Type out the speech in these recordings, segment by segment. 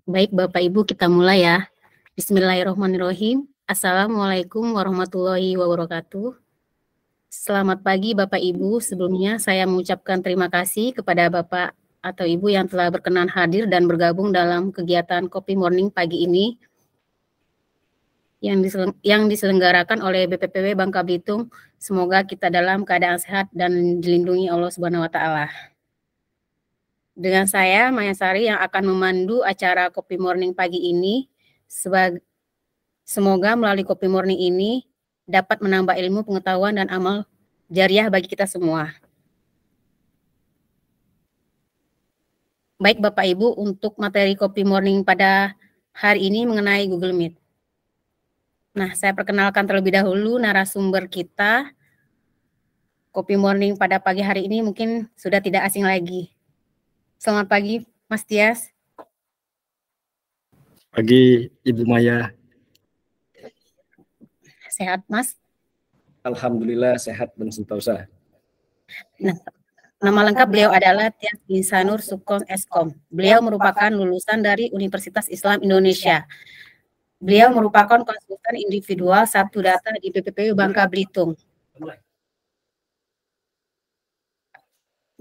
Baik Bapak Ibu, kita mulai ya. Bismillahirrahmanirrahim. Assalamualaikum warahmatullahi wabarakatuh. Selamat pagi Bapak Ibu. Sebelumnya saya mengucapkan terima kasih kepada Bapak atau Ibu yang telah berkenan hadir dan bergabung dalam kegiatan Kopi Morning pagi ini yang diselenggarakan oleh BPPW Bangka Belitung. Semoga kita dalam keadaan sehat dan dilindungi Allah Subhanahu wa taala. Dengan saya Maya Sari yang akan memandu acara Kopi Morning pagi ini. Semoga melalui Kopi Morning ini dapat menambah ilmu, pengetahuan, dan amal jariah bagi kita semua. Baik Bapak Ibu, untuk materi Kopi Morning pada hari ini mengenai Google Meet. Nah, saya perkenalkan terlebih dahulu narasumber kita. Kopi Morning pada pagi hari ini mungkin sudah tidak asing lagi. Selamat pagi, Mas Tias. Pagi, Ibu Maya. Sehat, Mas? Alhamdulillah sehat dan sentosa. Nah, nama lengkap beliau adalah Tias Insanur Sukon Eskom. Beliau merupakan lulusan dari Universitas Islam Indonesia. Beliau merupakan konsultan individual satu data di BPPW Bangka Belitung.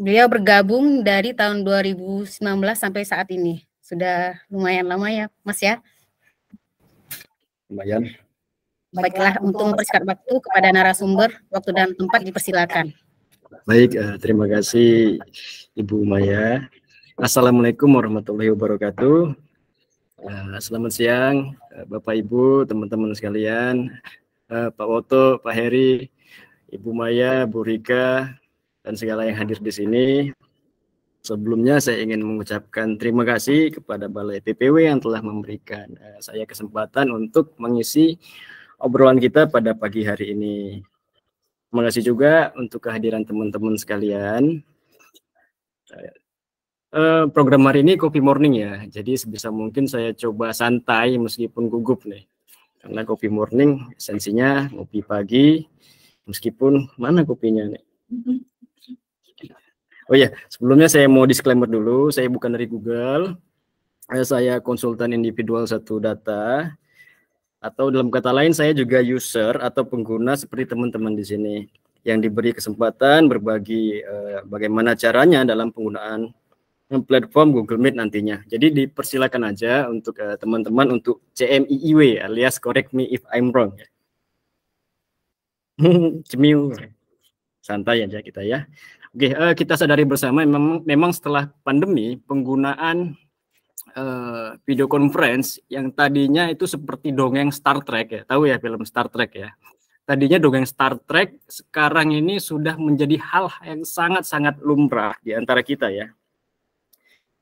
Beliau bergabung dari tahun 2019 sampai saat ini. Sudah lumayan lama ya, Mas ya? Lumayan. Baiklah, untuk mempersingkat waktu kepada narasumber, waktu dan tempat dipersilakan. Baik, terima kasih Ibu Maya. Assalamualaikum warahmatullahi wabarakatuh. Selamat siang Bapak Ibu, teman-teman sekalian, Pak Woto, Pak Heri, Ibu Maya, Bu Rika, dan segala yang hadir di sini. Sebelumnya saya ingin mengucapkan terima kasih kepada Balai PPW yang telah memberikan saya kesempatan untuk mengisi obrolan kita pada pagi hari ini. Terima kasih juga untuk kehadiran teman-teman sekalian. Program hari ini Kopi Morning ya, jadi sebisa mungkin saya coba santai meskipun gugup nih. Karena Kopi Morning esensinya ngopi pagi, meskipun mana kopinya nih. Oh ya, sebelumnya saya mau disclaimer dulu, saya bukan dari Google, saya konsultan individual satu data, atau dalam kata lain saya juga user atau pengguna seperti teman-teman di sini yang diberi kesempatan berbagi bagaimana caranya dalam penggunaan platform Google Meet nantinya. Jadi dipersilakan aja untuk teman-teman untuk CMIIW alias correct me if I'm wrong. Cemiu, santai aja kita ya. Oke, kita sadari bersama memang setelah pandemi penggunaan video conference yang tadinya itu seperti dongeng Star Trek ya, tahu ya film Star Trek ya. Tadinya dongeng Star Trek, sekarang ini sudah menjadi hal yang sangat-sangat lumrah di antara kita ya.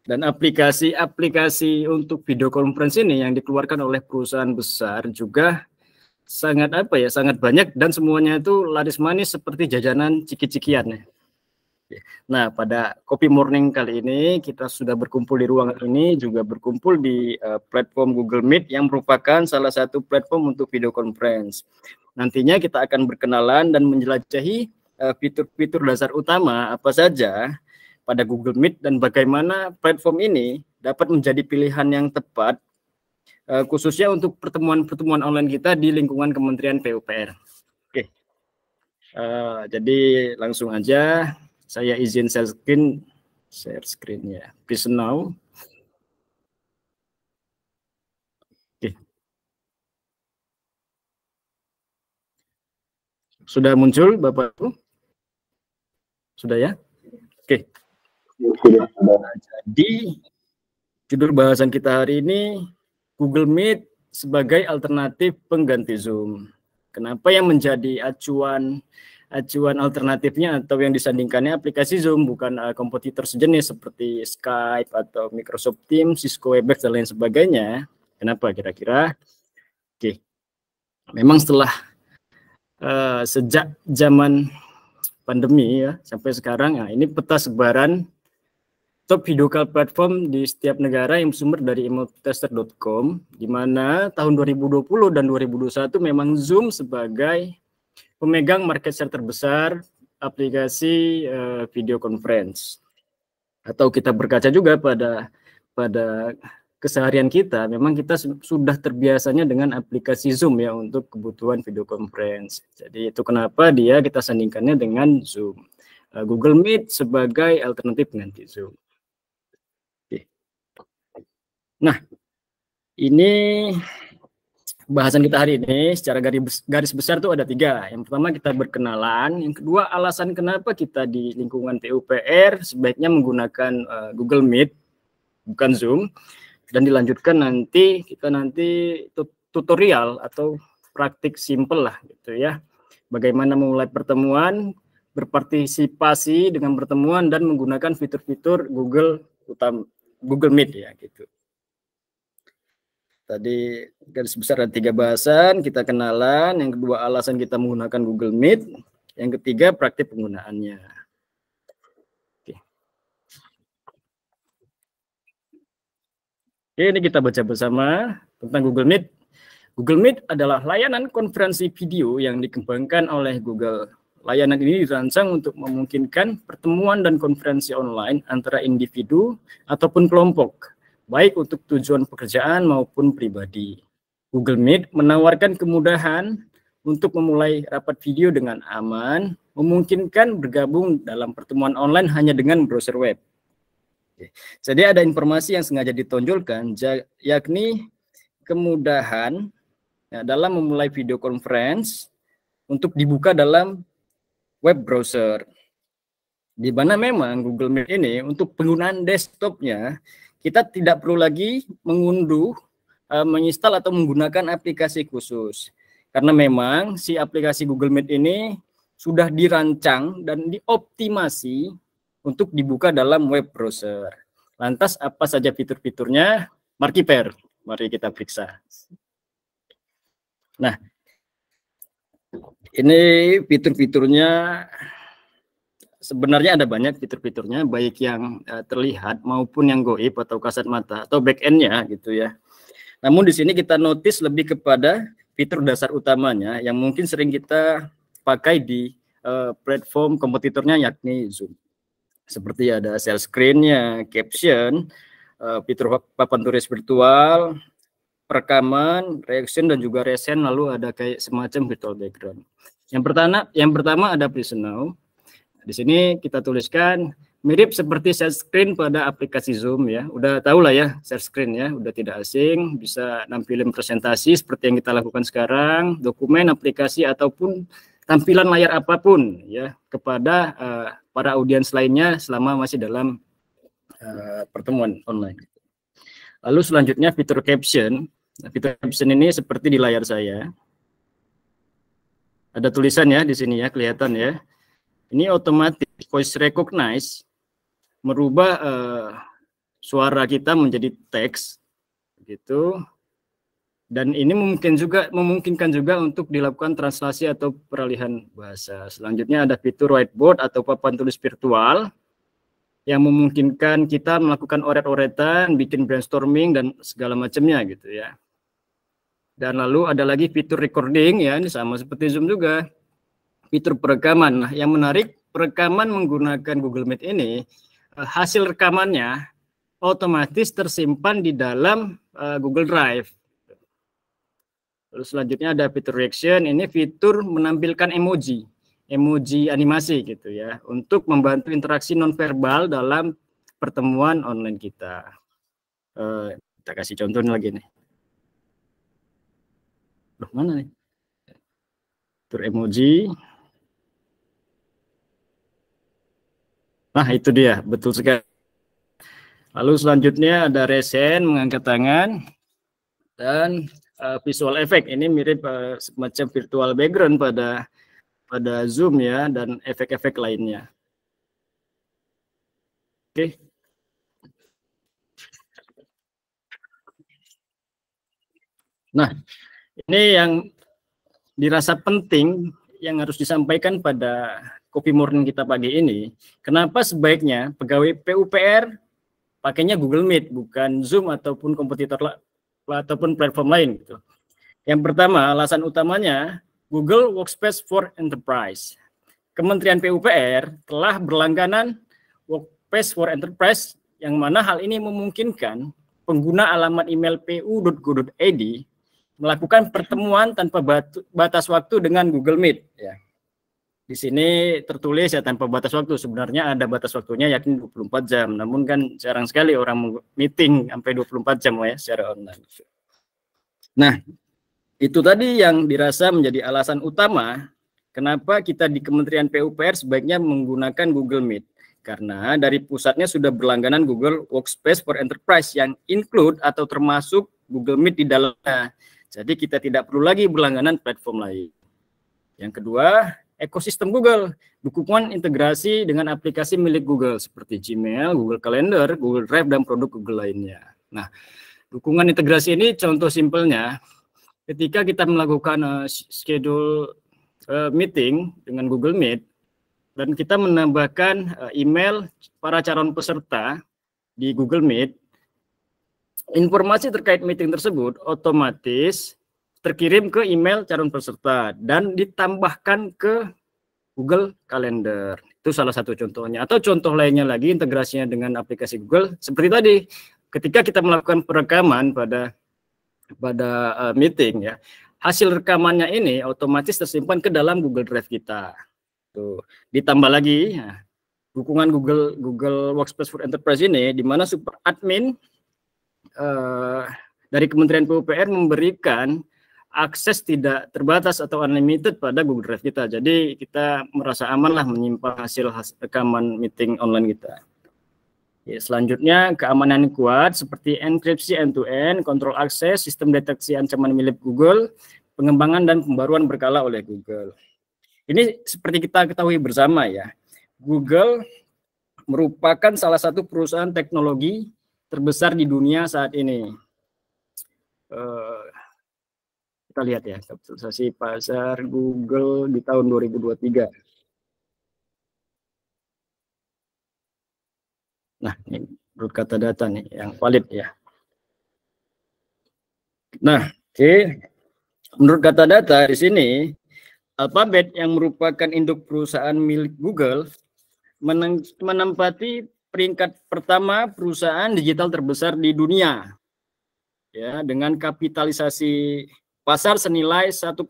Dan aplikasi-aplikasi untuk video conference ini yang dikeluarkan oleh perusahaan besar juga sangat sangat banyak dan semuanya itu laris manis seperti jajanan ciki-cikian ya. Nah, pada Kopi Morning kali ini kita sudah berkumpul di ruangan ini, juga berkumpul di platform Google Meet yang merupakan salah satu platform untuk video conference. Nantinya kita akan berkenalan dan menjelajahi fitur-fitur dasar utama apa saja pada Google Meet dan bagaimana platform ini dapat menjadi pilihan yang tepat khususnya untuk pertemuan-pertemuan online kita di lingkungan Kementerian PUPR. Oke, jadi langsung aja. Saya izin share screen ya. Please now. Oke. Sudah muncul Bapak Ibu? Sudah ya? Oke. Nah, jadi judul bahasan kita hari ini Google Meet sebagai alternatif pengganti Zoom. Kenapa yang menjadi acuan alternatifnya atau yang disandingkannya aplikasi Zoom, bukan kompetitor sejenis seperti Skype atau Microsoft Teams, Cisco Webex dan lain sebagainya. Kenapa kira-kira? Oke, memang setelah sejak zaman pandemi ya sampai sekarang, ini peta sebaran top video call platform di setiap negara yang bersumber dari imotester.com, di mana tahun 2020 dan 2021 memang Zoom sebagai pemegang market share terbesar aplikasi video conference. Atau kita berkaca juga pada keseharian kita, memang kita sudah terbiasanya dengan aplikasi Zoom ya untuk kebutuhan video conference. Jadi itu kenapa kita sandingkannya dengan Zoom. Google Meet sebagai alternatif pengganti Zoom. Oke. Nah, ini bahasan kita hari ini secara garis besar tuh ada 3. Yang pertama kita berkenalan, yang kedua alasan kenapa kita di lingkungan PUPR sebaiknya menggunakan Google Meet bukan Zoom, dan dilanjutkan nanti tutorial atau praktik simple lah gitu ya. Bagaimana memulai pertemuan, berpartisipasi dengan pertemuan dan menggunakan fitur-fitur Google Meet ya gitu. Tadi garis besar ada 3 bahasan, kita kenalan, yang kedua alasan kita menggunakan Google Meet, yang ketiga praktik penggunaannya. Oke, ini kita baca bersama tentang Google Meet. Google Meet adalah layanan konferensi video yang dikembangkan oleh Google. Layanan ini dirancang untuk memungkinkan pertemuan dan konferensi online antara individu ataupun kelompok, baik untuk tujuan pekerjaan maupun pribadi. Google Meet menawarkan kemudahan untuk memulai rapat video dengan aman, memungkinkan bergabung dalam pertemuan online hanya dengan browser web. Jadi ada informasi yang sengaja ditonjolkan, yakni kemudahan ya, dalam memulai video conference untuk dibuka dalam web browser. Di mana memang Google Meet ini untuk penggunaan desktopnya, kita tidak perlu lagi mengunduh, menginstal atau menggunakan aplikasi khusus. Karena memang si aplikasi Google Meet ini sudah dirancang dan dioptimasi untuk dibuka dalam web browser. Lantas apa saja fitur-fiturnya? Mari kita periksa. Nah, ini fitur-fiturnya sebenarnya ada banyak fitur-fiturnya, baik yang terlihat maupun yang goib atau kasat mata atau back end-nya gitu ya. Namun di sini kita notice lebih kepada fitur dasar utamanya yang mungkin sering kita pakai di platform kompetitornya yakni Zoom. Seperti ada share screen-nya, caption, fitur papan tulis virtual, perekaman, reaction dan juga resen, lalu ada kayak semacam virtual background. Yang pertama ada Present Now. Di sini kita tuliskan mirip seperti share screen pada aplikasi Zoom ya. Udah tahu lah ya share screen ya, udah tidak asing, bisa nampilin presentasi seperti yang kita lakukan sekarang, dokumen, aplikasi ataupun tampilan layar apapun ya kepada para audiens lainnya selama masih dalam pertemuan online. Lalu selanjutnya fitur caption. Nah, fitur caption ini seperti di layar saya. Ada tulisan ya di sini ya, kelihatan ya. Ini otomatis voice recognize merubah suara kita menjadi teks gitu. Dan ini memungkinkan juga untuk dilakukan translasi atau peralihan bahasa. Selanjutnya ada fitur whiteboard atau papan tulis virtual yang memungkinkan kita melakukan oret-oretan, bikin brainstorming dan segala macamnya gitu ya. Dan lalu ada lagi fitur recording ya, ini sama seperti Zoom juga. Fitur perekaman. Nah, yang menarik, perekaman menggunakan Google Meet ini hasil rekamannya otomatis tersimpan di dalam Google Drive. Lalu selanjutnya ada fitur reaction, ini fitur menampilkan emoji animasi gitu ya, untuk membantu interaksi nonverbal dalam pertemuan online kita. Kita kasih contoh lagi nih. Loh, mana nih? Fitur emoji. Nah, itu dia, betul sekali. Lalu selanjutnya ada resen, mengangkat tangan, dan visual effect. Ini mirip semacam virtual background pada Zoom ya, dan efek-efek lainnya. Oke. Nah, ini yang dirasa penting yang harus disampaikan pada Coffee Morning kita pagi ini. Kenapa sebaiknya pegawai PUPR pakainya Google Meet, bukan Zoom ataupun kompetitor ataupun platform lain gitu. Yang pertama, alasan utamanya Google Workspace for Enterprise. Kementerian PUPR telah berlangganan Workspace for Enterprise yang mana hal ini memungkinkan pengguna alamat email pu.go.id melakukan pertemuan tanpa batas waktu dengan Google Meet. Ya. Di sini tertulis ya tanpa batas waktu. Sebenarnya ada batas waktunya yakni 24 jam. Namun kan jarang sekali orang meeting sampai 24 jam ya secara online. Nah, itu tadi yang dirasa menjadi alasan utama kenapa kita di Kementerian PUPR sebaiknya menggunakan Google Meet. Karena dari pusatnya sudah berlangganan Google Workspace for Enterprise yang include atau termasuk Google Meet di dalamnya. Jadi kita tidak perlu lagi berlangganan platform lain. Yang kedua, ekosistem Google, dukungan integrasi dengan aplikasi milik Google seperti Gmail, Google Calendar, Google Drive, dan produk Google lainnya. Nah, dukungan integrasi ini contoh simpelnya, ketika kita melakukan schedule meeting dengan Google Meet, dan kita menambahkan email para calon peserta di Google Meet, informasi terkait meeting tersebut otomatis terkirim ke email calon peserta dan ditambahkan ke Google Calendar. Itu salah satu contohnya. Atau contoh lainnya lagi integrasinya dengan aplikasi Google seperti tadi. Ketika kita melakukan perekaman pada meeting ya, hasil rekamannya ini otomatis tersimpan ke dalam Google Drive kita. Tuh. Ditambah lagi ya, dukungan Google Workspace for Enterprise ini di mana super admin dari Kementerian PUPR memberikan akses tidak terbatas atau unlimited pada Google Drive kita. Jadi kita merasa aman lah menyimpan hasil rekaman meeting online kita. Ya, selanjutnya keamanan yang kuat seperti enkripsi end-to-end, kontrol akses, sistem deteksi ancaman milik Google, pengembangan dan pembaruan berkala oleh Google. Ini seperti kita ketahui bersama ya, Google merupakan salah satu perusahaan teknologi terbesar di dunia saat ini. Kita lihat ya, kapitalisasi pasar Google di tahun 2023. Nah, ini menurut kata data nih, yang valid ya. Nah, oke. Menurut kata data di sini, Alphabet yang merupakan induk perusahaan milik Google menempati peringkat pertama perusahaan digital terbesar di dunia. Ya, dengan kapitalisasi pasar senilai 1,63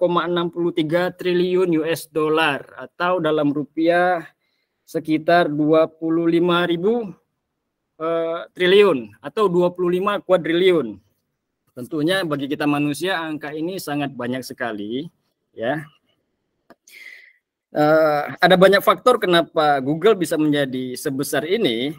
triliun US dollar atau dalam rupiah sekitar 25.000 triliun atau 25 kuadriliun. Tentunya bagi kita manusia angka ini sangat banyak sekali ya. Ada banyak faktor kenapa Google bisa menjadi sebesar ini.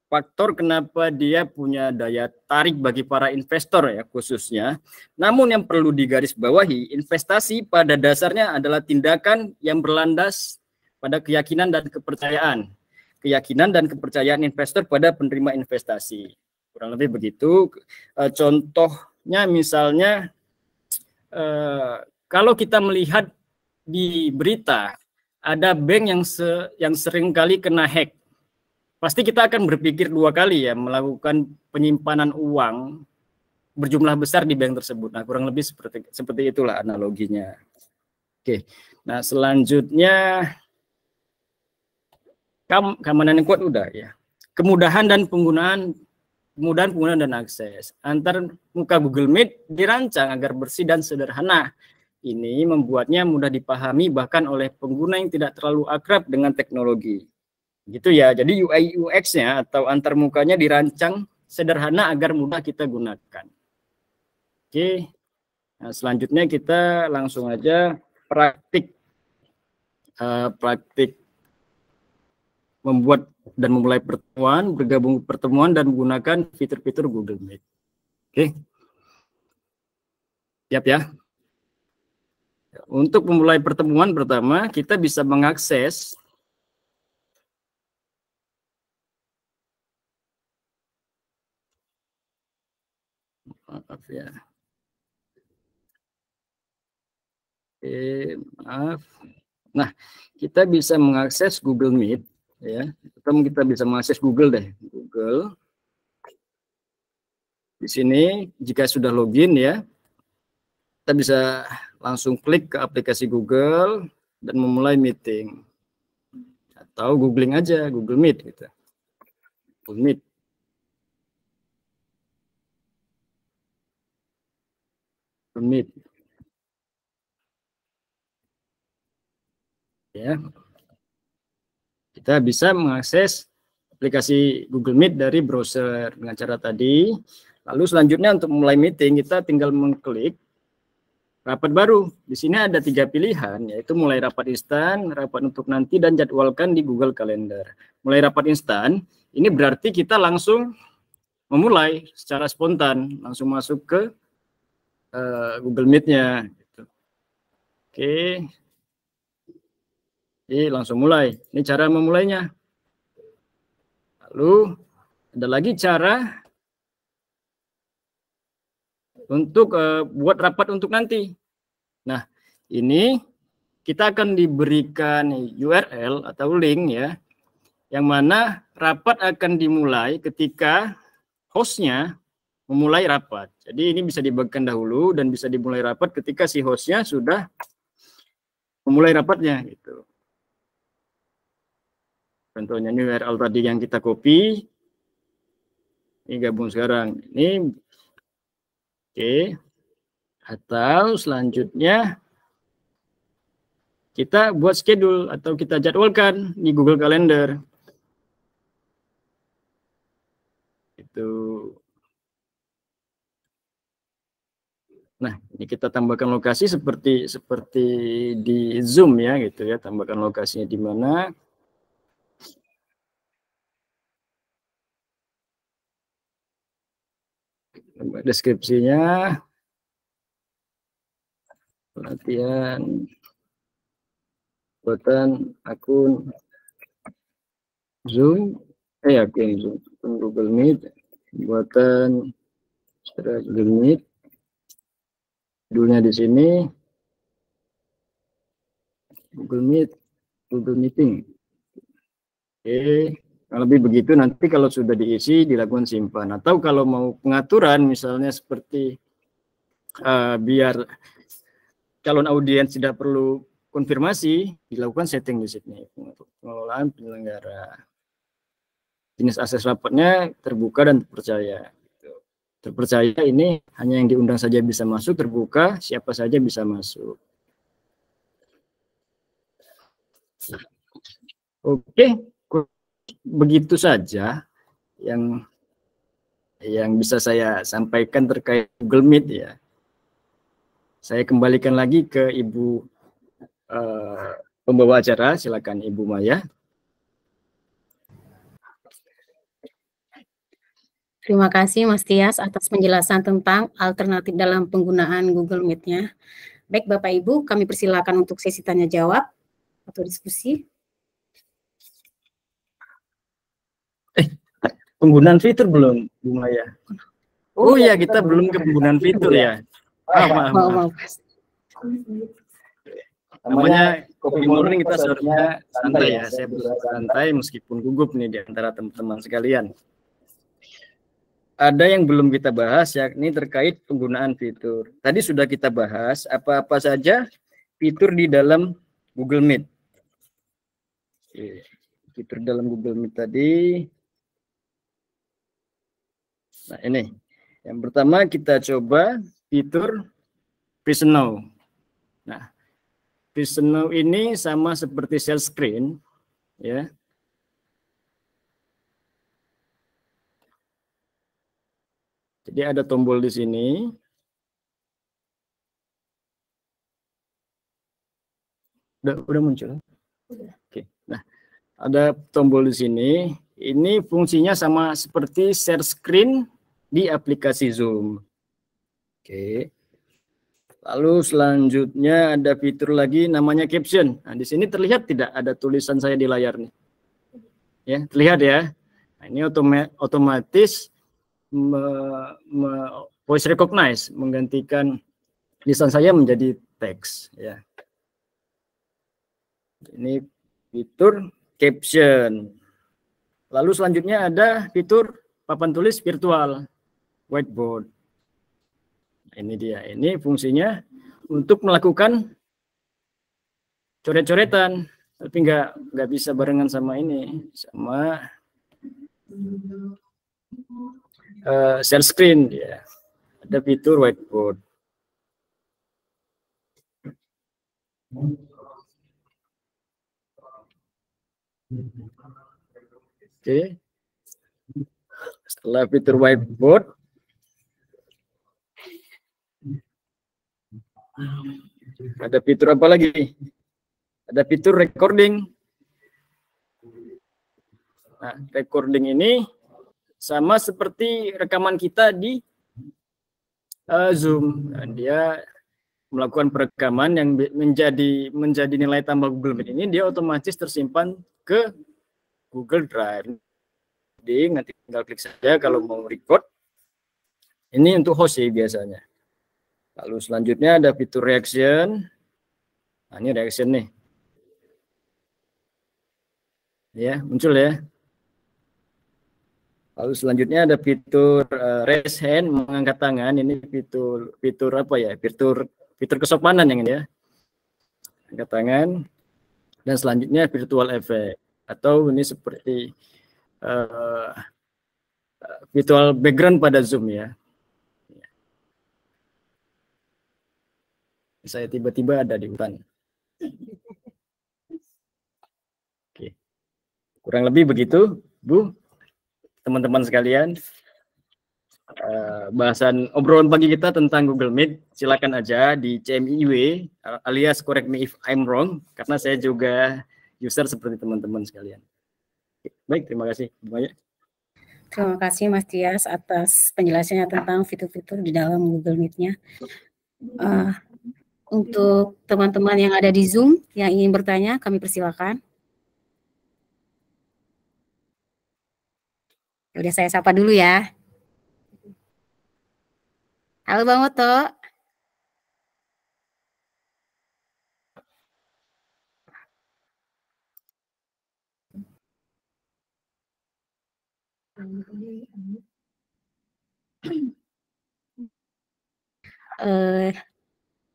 Faktor kenapa dia punya daya tarik bagi para investor ya khususnya. Namun yang perlu digarisbawahi, investasi pada dasarnya adalah tindakan yang berlandas pada keyakinan dan kepercayaan. Keyakinan dan kepercayaan investor pada penerima investasi. Kurang lebih begitu. Contohnya misalnya kalau kita melihat di berita ada bank yang sering kali kena hack. Pasti kita akan berpikir dua kali ya melakukan penyimpanan uang berjumlah besar di bank tersebut. Nah, kurang lebih seperti itulah analoginya. Oke. Nah, selanjutnya keamanan yang kuat udah ya. Kemudahan penggunaan dan akses. Antar muka Google Meet dirancang agar bersih dan sederhana. Ini membuatnya mudah dipahami bahkan oleh pengguna yang tidak terlalu akrab dengan teknologi. Gitu ya, jadi UI UX-nya atau antarmukanya dirancang sederhana agar mudah kita gunakan. Oke, nah, selanjutnya kita langsung aja praktik membuat dan memulai pertemuan, bergabung pertemuan dan menggunakan fitur-fitur Google Meet. Oke, siap ya. Untuk memulai pertemuan pertama, kita bisa mengakses maaf ya. Maaf. Nah, kita bisa mengakses Google Meet ya. Atau kita bisa mengakses Google deh. Google. Di sini jika sudah login ya, kita bisa langsung klik ke aplikasi Google dan memulai meeting. Atau googling aja Google Meet gitu. Google Meet. Meet. Ya. Kita bisa mengakses aplikasi Google Meet dari browser dengan cara tadi. Lalu selanjutnya untuk mulai meeting, kita tinggal mengklik rapat baru. Di sini ada 3 pilihan, yaitu mulai rapat instan, rapat untuk nanti, dan jadwalkan di Google Calendar. Mulai rapat instan, ini berarti kita langsung memulai secara spontan, langsung masuk ke Google Meet-nya. Gitu. Oke. Jadi langsung mulai. Ini cara memulainya. Lalu ada lagi cara untuk buat rapat untuk nanti. Nah, ini kita akan diberikan URL atau link ya, yang mana rapat akan dimulai ketika hostnya memulai rapat. Jadi ini bisa dibagikan dahulu dan bisa dimulai rapat ketika si hostnya sudah memulai rapatnya gitu. Contohnya ini URL tadi yang kita copy, ini gabung sekarang. Ini oke. Atau selanjutnya kita buat schedule atau kita jadwalkan di Google Calendar. Itu. Nah, ini kita tambahkan lokasi seperti di Zoom ya gitu ya, tambahkan lokasinya di mana. Deskripsinya, pelatihan, buatan akun Zoom, akun Zoom, Google Meet, buatan Google Meet. Judulnya di sini Google Meet, Google Meeting. Oke, lebih begitu nanti kalau sudah diisi dilakukan simpan. Atau kalau mau pengaturan misalnya seperti biar calon audiens tidak perlu konfirmasi, dilakukan setting di sini. Pengelolaan penyelenggara. Jenis akses rapatnya terbuka dan terpercaya. Terpercaya ini hanya yang diundang saja bisa masuk, terbuka siapa saja bisa masuk. Oke, begitu saja yang bisa saya sampaikan terkait Google Meet ya. Saya kembalikan lagi ke Ibu pembawa acara, silakan Ibu Maya. Terima kasih Mas Tias atas penjelasan tentang alternatif dalam penggunaan Google Meet-nya. Baik Bapak Ibu, kami persilakan untuk sesi tanya jawab atau diskusi. Penggunaan fitur belum, Bu Maya? Oh ya, kita belum ke penggunaan fitur ya. Maaf. Namanya Coffee Morning, kita seharusnya santai ya. Saya berusaha santai meskipun gugup nih di antara teman-teman sekalian. Ada yang belum kita bahas, yakni terkait penggunaan fitur. Tadi sudah kita bahas apa-apa saja fitur di dalam Google Meet. Oke. Fitur dalam Google Meet tadi. Nah ini, yang pertama kita coba fitur Present Now. Nah, Present Now ini sama seperti share screen, ya. Jadi ada tombol di sini. Udah muncul. Oke. Nah, ada tombol di sini. Ini fungsinya sama seperti share screen di aplikasi Zoom. Oke. Lalu selanjutnya ada fitur lagi namanya caption. Nah, di sini terlihat tidak ada tulisan saya di layar nih. Ya, terlihat ya. Nah, ini otomatis voice recognize, menggantikan lisan saya menjadi teks ya. Ini fitur caption. Lalu selanjutnya ada fitur papan tulis virtual, whiteboard. Nah, ini dia. Ini fungsinya untuk melakukan coret-coretan, tapi nggak bisa barengan sama ini, sama share screen ya. Ada fitur whiteboard. Oke. Setelah fitur whiteboard, ada fitur apa lagi? Ada fitur recording. Nah, recording ini sama seperti rekaman kita di Zoom. Nah, dia melakukan perekaman yang menjadi nilai tambah Google Meet ini, dia otomatis tersimpan ke Google Drive. Jadi nanti tinggal klik saja kalau mau record. Ini untuk host sih biasanya. Lalu selanjutnya ada fitur reaction. Nah, ini reaction nih. Ya, muncul ya. Lalu selanjutnya ada fitur raise hand, mengangkat tangan. Ini fitur apa ya? Fitur kesopanan yang ini ya. Angkat tangan. Dan selanjutnya virtual effect, atau ini seperti virtual background pada Zoom ya. Saya tiba-tiba ada di hutan. Oke. Kurang lebih begitu, Bu, teman-teman sekalian. Bahasan obrolan pagi kita tentang Google Meet, silakan aja di CMIW alias correct me if I'm wrong, karena saya juga user seperti teman-teman sekalian. Baik, terima kasih banyak. Terima kasih Mas Tias atas penjelasannya tentang fitur-fitur di dalam Google Meet-nya. Untuk teman-teman yang ada di Zoom yang ingin bertanya, kami persilakan. Udah saya sapa dulu ya. Halo Bang Oto.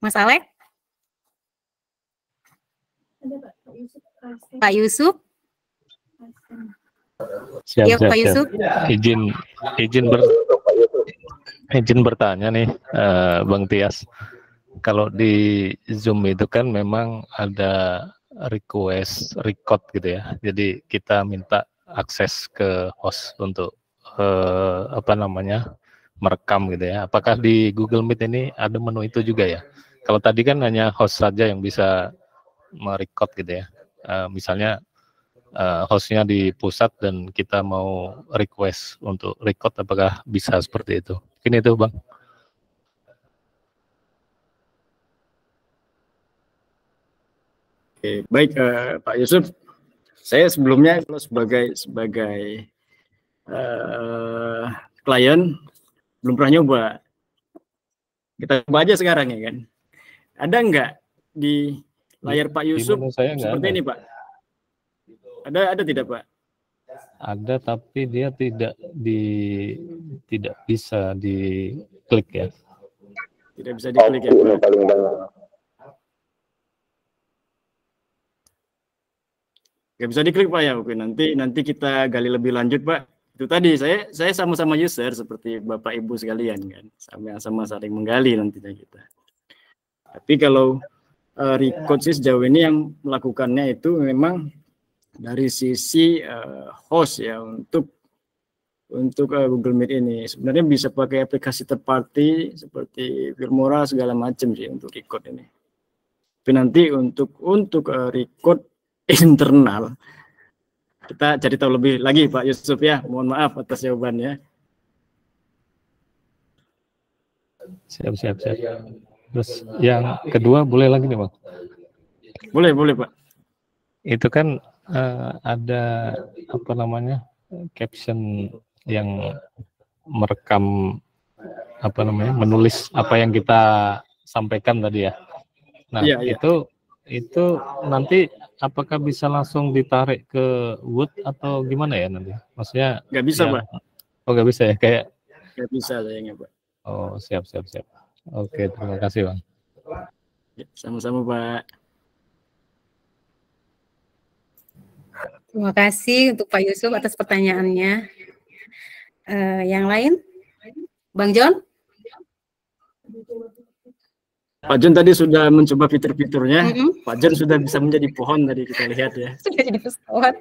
Mas Alek? Pak Yusuf? Siap, ya, siap, Pak Yusuf. Izin bertanya nih, Bang Tias. Kalau di Zoom itu kan memang ada request record gitu ya. Jadi kita minta akses ke host untuk merekam gitu ya. Apakah di Google Meet ini ada menu itu juga ya? Kalau tadi kan hanya host saja yang bisa merecord gitu ya. Misalnya hostnya di pusat dan kita mau request untuk record, apakah bisa seperti itu? Ini itu Bang. Oke, baik Pak Yusuf. Saya sebelumnya sebagai klien belum pernah nyoba. Kita coba aja sekarang ya kan. Ada nggak di layar Pak Yusuf seperti ini Pak? Ada tidak Pak? Ada, tapi dia tidak bisa diklik ya. Tidak bisa diklik ya Pak. Nggak bisa diklik Pak ya. Oke, nanti kita gali lebih lanjut Pak. Itu tadi saya sama-sama user seperti Bapak Ibu sekalian kan. Sama-sama saling menggali nantinya kita. Tapi kalau record sih sejauh ini yang melakukannya itu memang dari sisi host ya untuk Google Meet ini. Sebenarnya bisa pakai aplikasi third party seperti Filmora segala macam sih untuk record ini. Tapi nanti untuk record internal kita cari tahu lebih lagi Pak Yusuf ya. Mohon maaf atas jawabannya. Siap. Terus yang kedua boleh lagi nih Bang? Boleh Pak. Itu kan ada caption yang merekam menulis apa yang kita sampaikan tadi ya. Nah, iya. itu nanti apakah bisa langsung ditarik ke Word atau gimana ya nanti? Maksudnya nggak bisa Pak. Oh, nggak bisa ya, kayak nggak bisa sayangnya Pak. Oh, siap. Oke, terima kasih Bang. Ya, sama-sama Pak. Terima kasih untuk Pak Yusuf atas pertanyaannya. Yang lain, Bang John? Pak John tadi sudah mencoba fitur-fiturnya. Pak John sudah bisa menjadi pohon tadi kita lihat ya. Sudah jadi pesawat.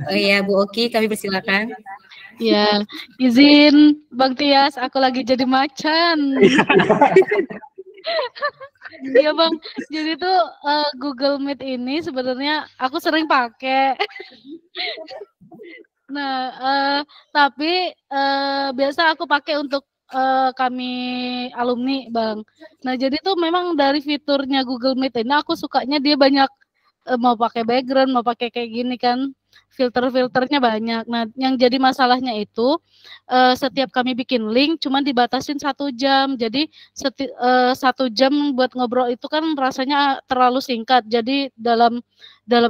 Oh iya, Bu Oki, kami persilakan. Ya, izin Bang Tias, aku lagi jadi macan. Iya Bang, jadi tuh Google Meet ini sebenarnya aku sering pakai. Nah, tapi biasa aku pakai untuk kami alumni Bang. Nah, jadi tuh memang dari fiturnya Google Meet ini aku sukanya dia banyak mau pakai background, mau pakai kayak gini kan, filter-filternya banyak. Nah, yang jadi masalahnya itu setiap kami bikin link cuman dibatasin 1 jam. Jadi 1 jam buat ngobrol itu kan rasanya terlalu singkat. Jadi dalam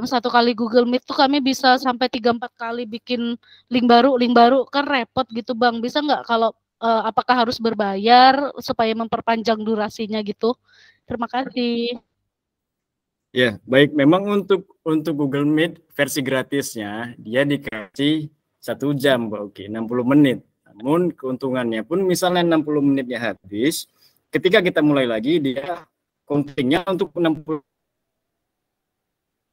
satu kali Google Meet tuh kami bisa sampai 3-4 kali bikin link baru kan repot gitu Bang. Bisa nggak kalau apakah harus berbayar supaya memperpanjang durasinya gitu? Terima kasih. Ya, baik. Memang untuk Google Meet versi gratisnya dia dikasih 1 jam, Mbak Oki, 60 menit. Namun keuntungannya pun misalnya 60 menitnya habis, ketika kita mulai lagi dia kontennya untuk 60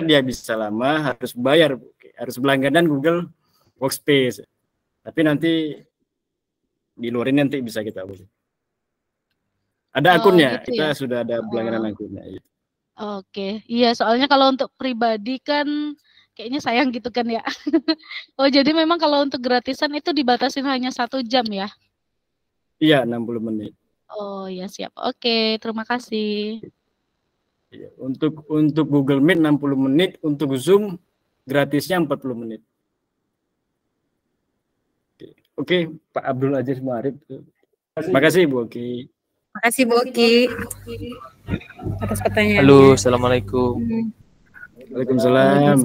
dia bisa lama, harus bayar, harus berlangganan Google Workspace. Tapi nanti di luar ini nanti bisa kita beli. Ada akunnya, Gitu kita ya? sudah ada berlangganan akunnya. Oke, iya soalnya kalau untuk pribadi kan kayaknya sayang gitu kan ya. Oh jadi memang kalau untuk gratisan itu dibatasin hanya 1 jam ya? Iya, 60 menit. Oh ya siap. Oke, terima kasih. Iya, untuk Google Meet 60 menit, untuk Zoom gratisnya 40 menit. Oke, Pak Abdul Aziz Muarif. Terima kasih Bu Oki. Terima kasih Bu Oki atas pertanyaannya. Halo, assalamualaikum. Waalaikumsalam.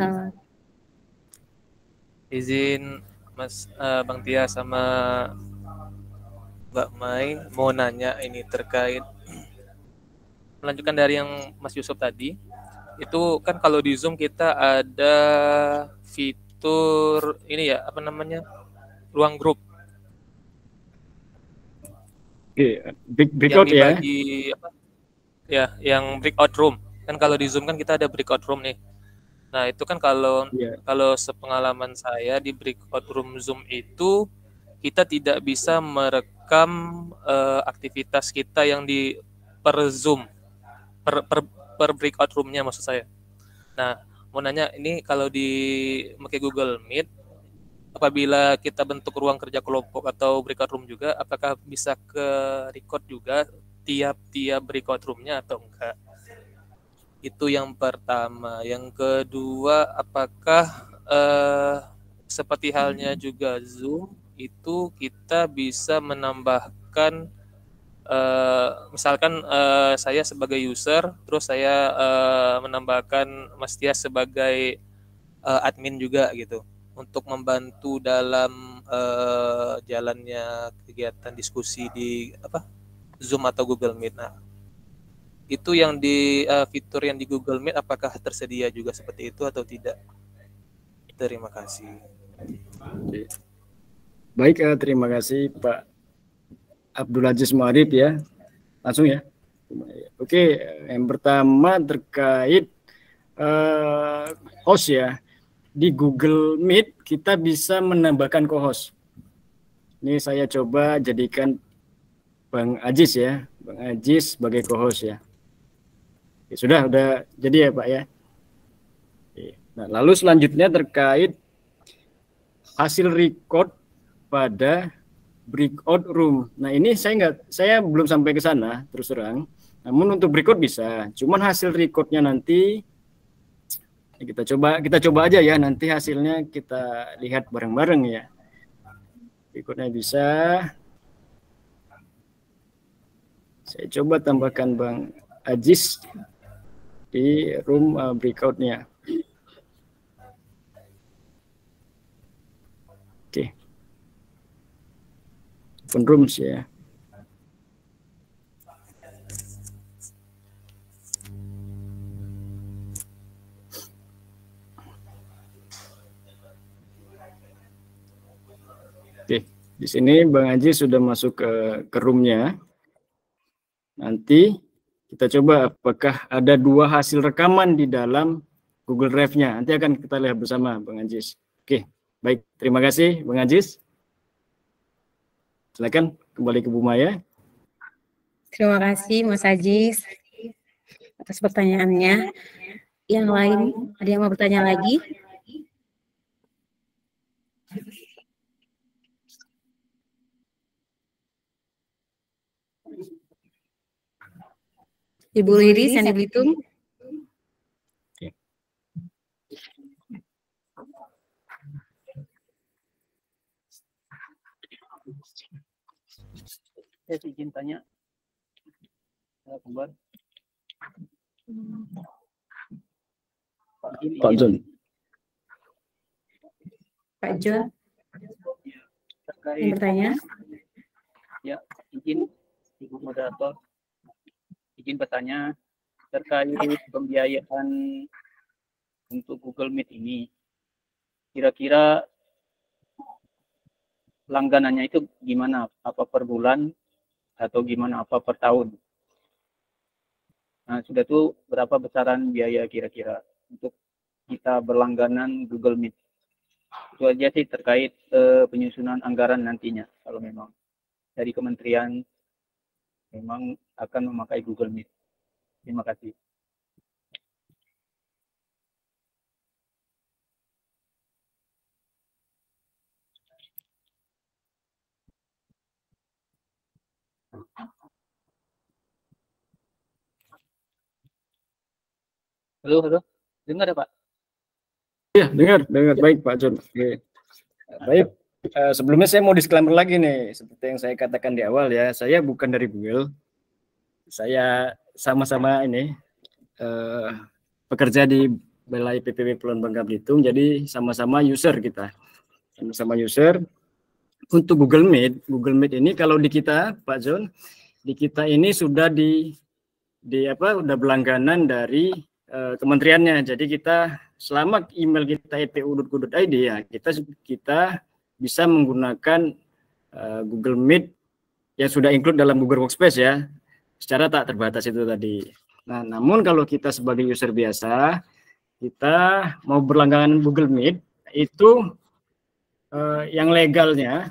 Izin Mas Bang Tia sama Mbak Mai mau nanya ini terkait melanjutkan dari yang Mas Yusuf tadi. Itu kan kalau di Zoom kita ada fitur ini ya, apa namanya? Ruang grup. Oke, breakout yang ya. dibagi, apa? Ya, yang breakout room. Kan kalau di Zoom kan kita ada breakout room nih. Nah, itu kan kalau sepengalaman saya di breakout room Zoom itu kita tidak bisa merekam aktivitas kita yang di per Zoom, per breakout roomnya maksud saya. Nah, mau nanya ini kalau di pakai Google Meet, apabila kita bentuk ruang kerja kelompok atau breakout room juga, apakah bisa ke record juga tiap breakout roomnya atau enggak? Itu yang pertama. Yang kedua, apakah seperti halnya juga Zoom itu kita bisa menambahkan misalkan saya sebagai user, terus saya menambahkan Mas Tias sebagai admin juga gitu, untuk membantu dalam jalannya kegiatan diskusi di Zoom atau Google Meet. Nah, itu yang di fitur yang di Google Meet apakah tersedia juga seperti itu atau tidak? Terima kasih. Baik, terima kasih Pak Abdul Aziz Muarif ya. Langsung ya. Oke, yang pertama terkait host ya. Di Google Meet kita bisa menambahkan co-host. Ini saya coba jadikan Bang Aziz ya, Bang Aziz sebagai co-host ya. Oke, sudah jadi ya Pak ya. Oke. Nah, lalu selanjutnya terkait hasil record pada breakout room. Nah, ini saya belum sampai ke sana terus terang. Namun untuk breakout bisa. Cuman hasil recordnya nanti kita coba aja ya, nanti hasilnya kita lihat bareng-bareng ya. Berikutnya bisa saya coba tambahkan Bang Aziz di room breakout-nya. Oke. Open rooms ya. Oke, Di sini Bang Aji sudah masuk ke roomnya. Nanti kita coba apakah ada 2 hasil rekaman di dalam Google Drive-nya. Nanti akan kita lihat bersama Bang Ajis. Oke, baik. Terima kasih Bang Ajis. Silakan kembali ke Bu Maya. Terima kasih Mas Ajis atas pertanyaannya. Yang lain, ada yang mau bertanya lagi? Ibu Riri, Sandy Belitung. Saya izin tanya. Pak John. Pak John. Yang bertanya. Ya, izin Ibu Moderator. Izin bertanya terkait pembiayaan untuk Google Meet ini. Kira-kira langganannya itu gimana? Apa per bulan atau gimana, apa per tahun? Nah, sudah tuh berapa besaran biaya kira-kira untuk kita berlangganan Google Meet? Itu aja sih terkait penyusunan anggaran nantinya kalau memang dari kementerian memang akan memakai Google Meet. Terima kasih. Halo, halo. Dengar ya, Pak? Iya, dengar. Baik, Pak John. Oke. Baik, sebelumnya saya mau disclaimer lagi nih. Seperti yang saya katakan di awal ya, saya bukan dari Google. Saya sama-sama ini bekerja di Balai PPP Pulau Bangka Belitung, jadi sama-sama user kita. Sama-sama user. Untuk Google Meet ini kalau di kita, Pak John, di kita ini sudah udah berlangganan dari kementeriannya. Jadi kita selama email kita epu.go.id ya, kita bisa menggunakan Google Meet yang sudah include dalam Google Workspace ya, secara tak terbatas itu tadi. Nah, namun kalau kita sebagai user biasa, kita mau berlangganan Google Meet itu yang legalnya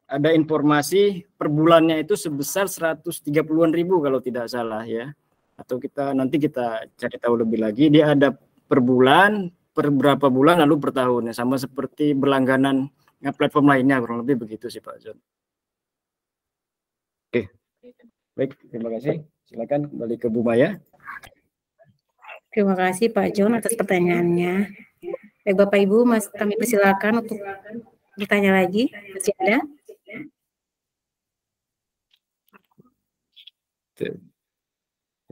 ada informasi per bulannya itu sebesar 130-an ribu kalau tidak salah ya. Atau nanti kita cari tahu lebih lagi, dia ada per bulan, per berapa bulan, lalu per tahun ya, sama seperti berlangganan platform lainnya, kurang lebih begitu sih Pak John. Oke, baik, terima kasih. Silakan kembali ke Bu Maya. Terima kasih Pak John atas pertanyaannya. Baik Bapak Ibu, Mas, kami persilakan untuk bertanya lagi. Masih ada?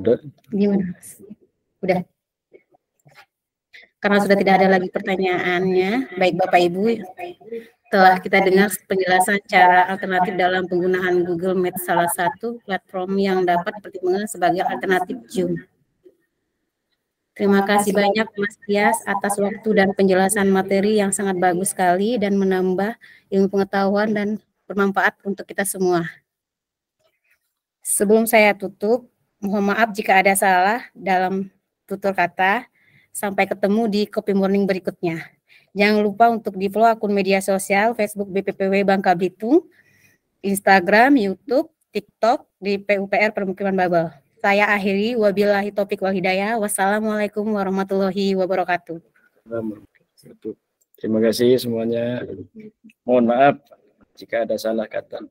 Udah? Gimana? Udah. Karena sudah tidak ada lagi pertanyaannya, baik Bapak Ibu, telah kita dengar penjelasan cara alternatif dalam penggunaan Google Meet, salah satu platform yang dapat dipertimbangkan sebagai alternatif Zoom. Terima kasih banyak Mas Tias atas waktu dan penjelasan materi yang sangat bagus sekali dan menambah ilmu pengetahuan dan bermanfaat untuk kita semua. Sebelum saya tutup, mohon maaf jika ada salah dalam tutur kata. Sampai ketemu di Copy Morning berikutnya. Jangan lupa untuk di-follow akun media sosial Facebook BPPW Bangka Belitung, Instagram, YouTube, TikTok di PUPR Permukiman Babel. Saya akhiri, wabillahi taufiq wal hidayah. Wassalamualaikum warahmatullahi wabarakatuh. Terima kasih semuanya. Mohon maaf jika ada salah kata.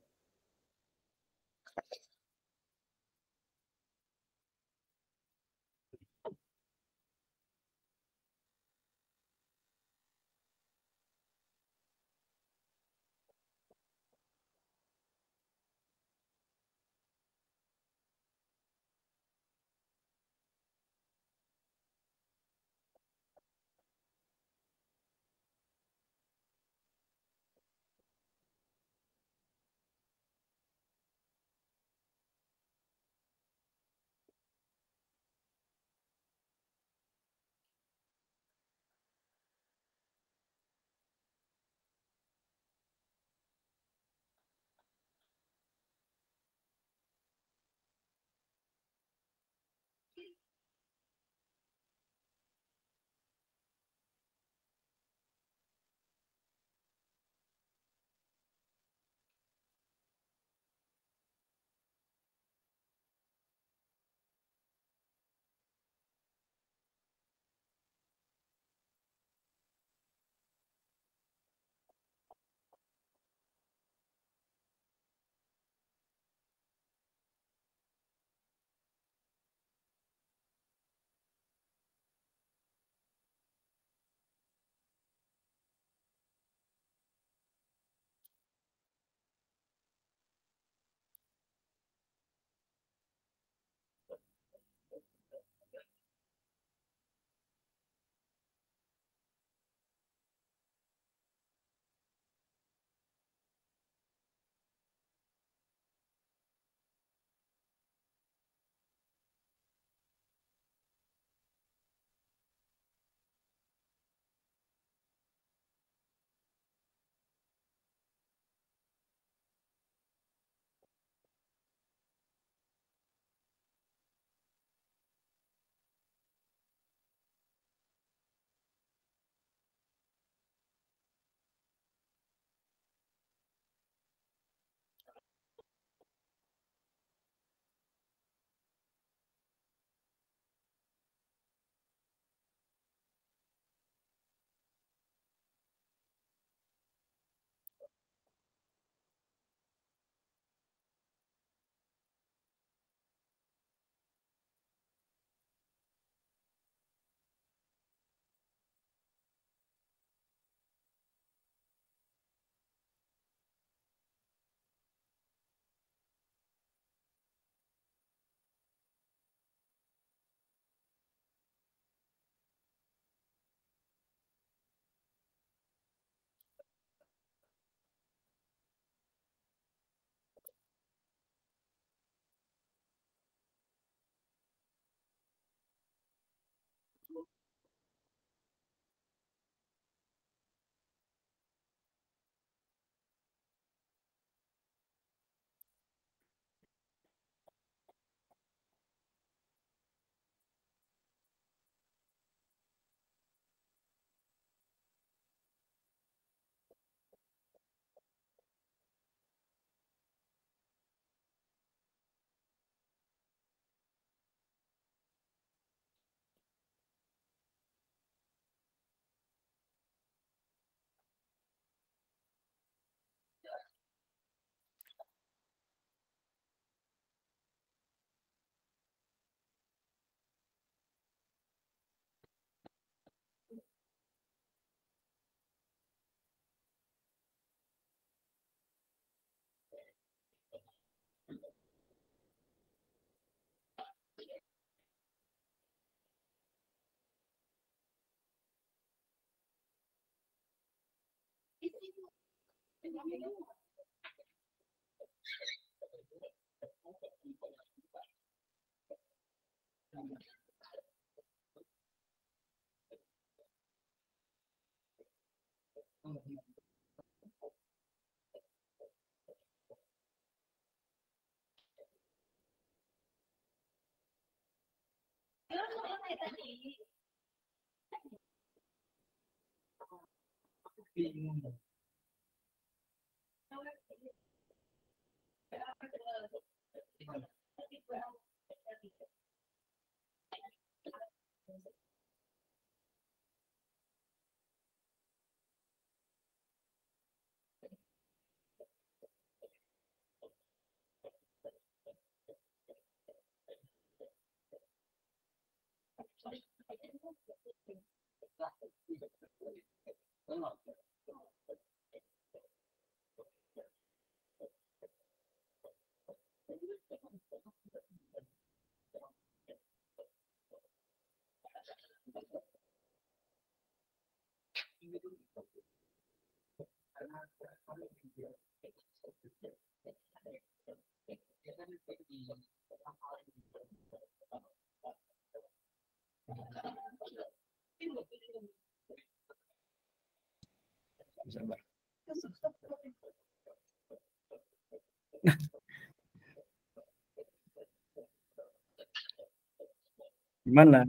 Gimana?